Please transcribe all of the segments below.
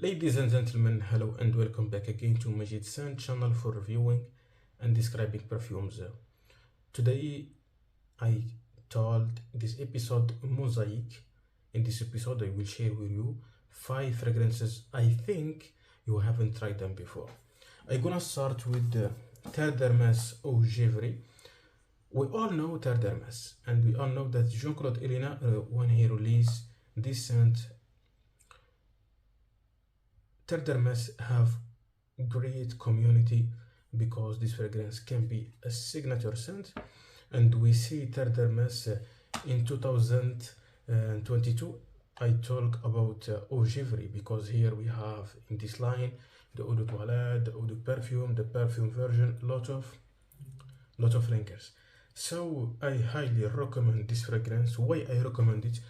Ladies and gentlemen, hello and welcome back again to Majid San channel for reviewing and describing perfumes. Today I told this episode Mosaic. In this episode I will share with you 5 fragrances I think you haven't tried them before. I'm gonna start with Terre d'Hermès Eau Givry. We all know Terre d'Hermès and we all know that Jean-Claude Elena when he released this scent, Terre d'Hermès have great community because this fragrance can be a signature scent, and we see Terre d'Hermès in 2022. I talk about Eau Givry because here we have in this line the Eau de Toilette, the Eau de Parfum, the perfume version, lot of flankers. So I highly recommend this fragrance. Why I recommend it?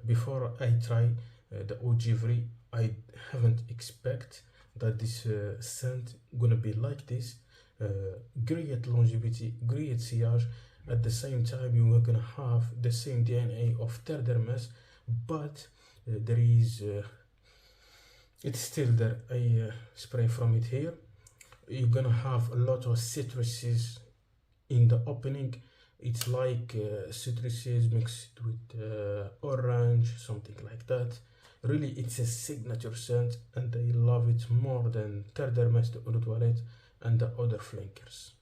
Before I try the Eau Givry, I haven't expect that this scent gonna be like this. Great longevity, great sillage. At the same time, you are gonna have the same DNA of Terre d'Hermès, but there is it's still there. I spray from it here. You're gonna have a lot of citruses in the opening. It's like citruses mixed with orange, something like that. Really, it's a signature scent, and I love it more than Terre d'Hermès, the Eau de Toilette, and the other flankers.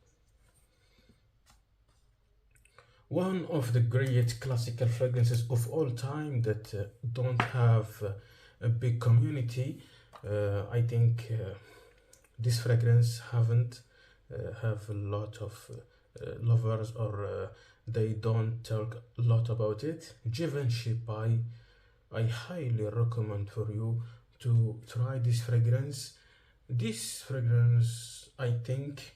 One of the great classical fragrances of all time that don't have a big community. I think this fragrance haven't have a lot of lovers, or they don't talk a lot about it. Givenchy by, I highly recommend for you to try this fragrance. This fragrance, I think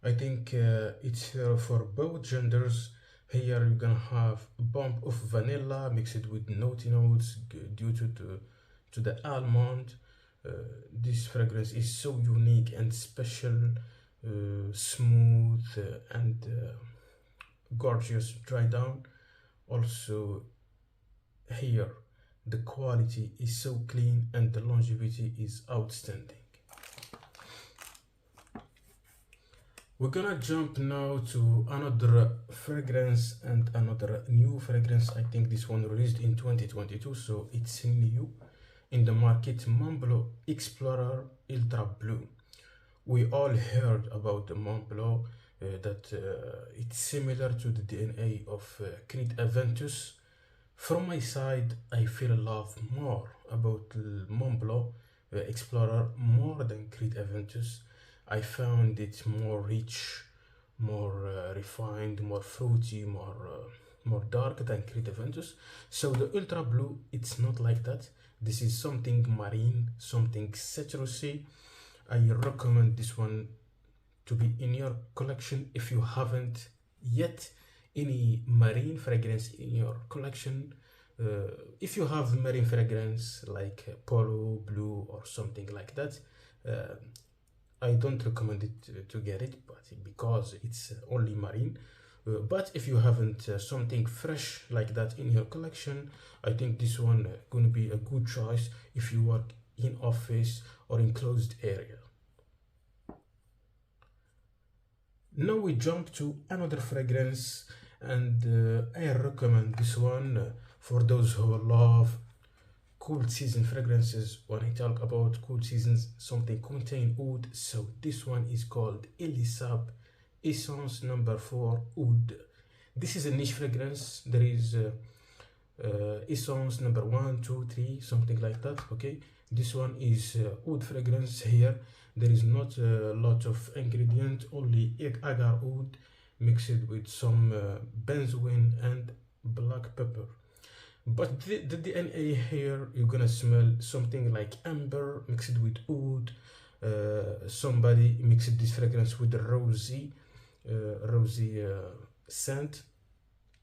it's for both genders. Here you're gonna have a bump of vanilla mixed with naughty notes due to the almond. This fragrance is so unique and special, smooth and gorgeous dry down. Also here the quality is so clean and the longevity is outstanding. We're gonna jump now to another fragrance and another new fragrance. I think this one released in 2022, so it's new in the market. Mumblo Explorer Ultra Blue. We all heard about the Mumblo, that it's similar to the DNA of Creed Aventus. From my side, I feel love more about Mumblo Explorer more than Creed Aventus. I found it more rich, more refined, more fruity, more dark than Creed Aventus. So the Ultra Blue, it's not like that. This is something marine, something citrusy. I recommend this one to be in your collection if you haven't yet any marine fragrance in your collection. If you have marine fragrance like Polo Blue or something like that, I don't recommend it to get it, but because it's only marine. But if you haven't something fresh like that in your collection, I think this one gonna be a good choice if you work in office or in closed area. Now we jump to another fragrance, and I recommend this one for those who love cool season fragrances. When I talk about cool seasons, something contain oud, so this one is called Elie Saab Essence number 4 Oud. This is a niche fragrance. There is essence number 1, 2, 3, something like that. Okay, this one is oud fragrance. Here there is not a lot of ingredient, only agar oud mixed with some benzoin and black pepper. But the DNA here, you're gonna smell something like amber mixed with oud. Somebody mixed this fragrance with the rosy scent.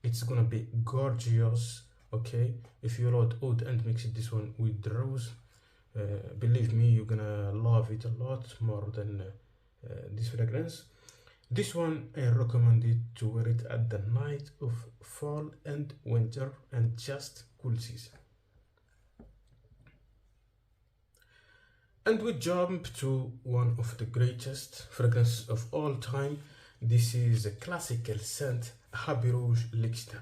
It's gonna be gorgeous. Okay, if you load oud and mix this one with the rose, believe me, you're gonna love it a lot more than this fragrance. This one I recommend it to wear it at the night of fall and winter and just cool season. And we jump to one of the greatest fragrances of all time. This is a classical scent, Happy Rouge L'Extin.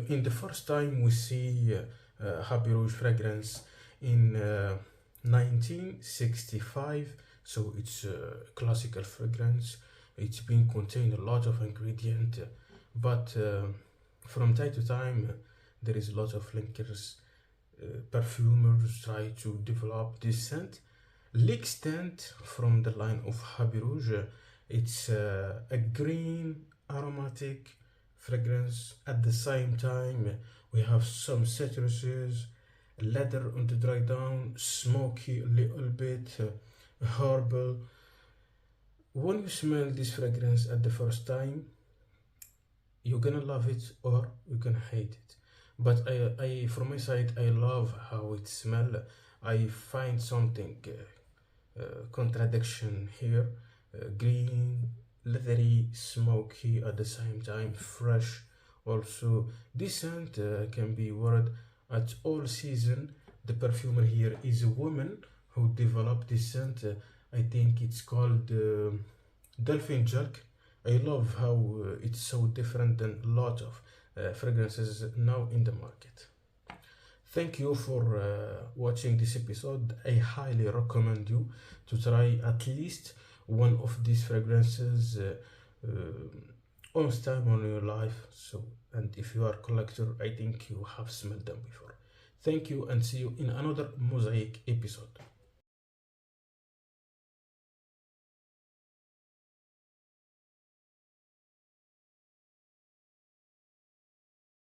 In the first time we see Happy Rouge fragrance in 1965, so it's a classical fragrance. It's been contained a lot of ingredient, but from time to time there is a lot of linkers. Perfumers try to develop this scent. L'Extent from the line of Happy Rouge, it's a green aromatic fragrance. At the same time, we have some citruses, leather on the dry down, smoky a little bit, herbal. When you smell this fragrance at the first time, you're gonna love it or you're gonna hate it. But from my side, I love how it smells. I find something contradiction here. Green, leathery, smoky at the same time, fresh. Also, this scent can be worn at all season. The perfumer here is a woman who developed this scent. I think it's called Dolphin Jerk. I love how it's so different than a lot of fragrances now in the market. Thank you for watching this episode. I highly recommend you to try at least one of these fragrances on time on your life. So, and if you are a collector, I think you have smelled them before. Thank you and see you in another Mosaic episode.